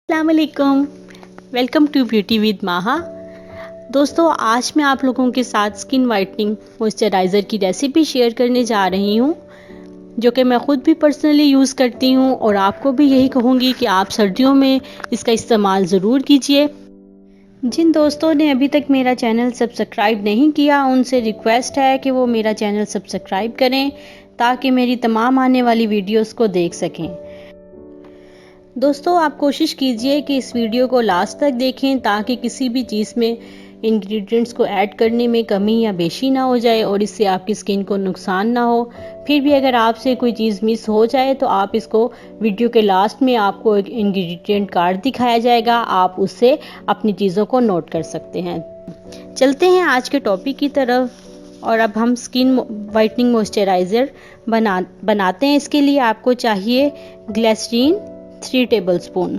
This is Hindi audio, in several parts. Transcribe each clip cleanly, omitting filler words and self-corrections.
अस्सलामुअलैकुम। वेलकम टू ब्यूटी विद माहा। दोस्तों, आज मैं आप लोगों के साथ स्किन वाइटनिंग मॉइस्चराइज़र की रेसिपी शेयर करने जा रही हूँ, जो कि मैं ख़ुद भी पर्सनली यूज़ करती हूँ और आपको भी यही कहूँगी कि आप सर्दियों में इसका इस्तेमाल ज़रूर कीजिए। जिन दोस्तों ने अभी तक मेरा चैनल सब्सक्राइब नहीं किया, उनसे रिक्वेस्ट है कि वो मेरा चैनल सब्सक्राइब करें ताकि मेरी तमाम आने वाली वीडियोस को देख सकें। दोस्तों, आप कोशिश कीजिए कि इस वीडियो को लास्ट तक देखें ताकि किसी भी चीज़ में इंग्रेडिएंट्स को ऐड करने में कमी या बेशी ना हो जाए और इससे आपकी स्किन को नुकसान ना हो। फिर भी अगर आपसे कोई चीज़ मिस हो जाए तो आप इसको वीडियो के लास्ट में आपको एक इंग्रेडिएंट कार्ड दिखाया जाएगा, आप उससे अपनी चीज़ों को नोट कर सकते हैं। चलते हैं आज के टॉपिक की तरफ और अब हम स्किन वाइटनिंग मॉइस्चराइज़र बनाते हैं। इसके लिए आपको चाहिए ग्लिसरीन 3 टेबलस्पून।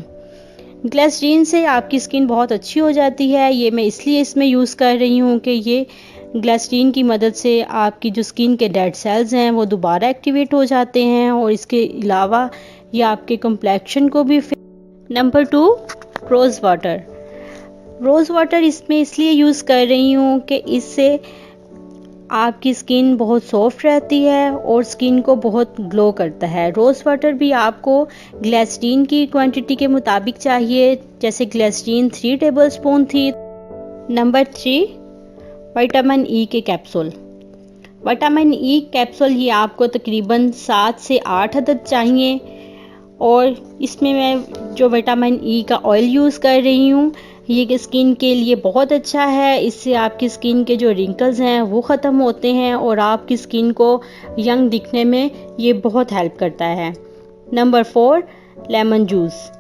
ग्लिसरीन से आपकी स्किन बहुत अच्छी हो जाती है। ये मैं इसलिए इसमें यूज़ कर रही हूँ कि ये ग्लिसरीन की मदद से आपकी जो स्किन के डेड सेल्स हैं वो दोबारा एक्टिवेट हो जाते हैं और इसके अलावा ये आपके कम्प्लेक्शन को भी। Number 2, rose water. Rose water इसमें इसलिए यूज़ कर रही हूँ कि इससे आपकी स्किन बहुत सॉफ्ट रहती है और स्किन को बहुत ग्लो करता है। रोज़ वाटर भी आपको ग्लिसरीन की क्वांटिटी के मुताबिक चाहिए, जैसे ग्लिसरीन 3 टेबलस्पून थी। नंबर 3, विटामिन ई के कैप्सूल। विटामिन ई कैप्सूल ये आपको तकरीबन 7 से 8 अदद चाहिए और इसमें मैं जो विटामिन ई का ऑयल यूज़ कर रही हूँ ये स्किन के लिए बहुत अच्छा है। इससे आपकी स्किन के जो रिंकल्स हैं वो ख़त्म होते हैं और आपकी स्किन को यंग दिखने में ये बहुत हेल्प करता है। Number 4, lemon juice.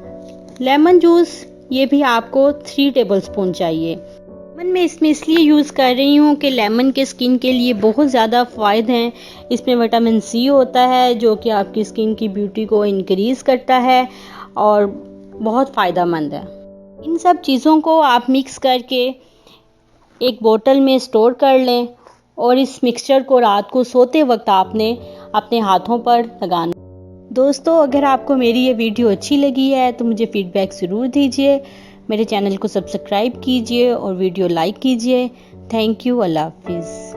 Lemon juice ये भी आपको 3 टेबलस्पून चाहिए। लेमन मैं इसमें इसलिए यूज़ कर रही हूँ कि लेमन के स्किन के लिए बहुत ज़्यादा फ़ायदे हैं। इसमें विटामिन सी होता है जो कि आपकी स्किन की ब्यूटी को इंक्रीज़ करता है और बहुत फ़ायदेमंद है। इन सब चीज़ों को आप मिक्स करके एक बोतल में स्टोर कर लें और इस मिक्सचर को रात को सोते वक्त आपने अपने हाथों पर लगाना। दोस्तों, अगर आपको मेरी ये वीडियो अच्छी लगी है तो मुझे फीडबैक ज़रूर दीजिए। मेरे चैनल को सब्सक्राइब कीजिए और वीडियो लाइक कीजिए। Thank you. अल्लाह हाफिज़।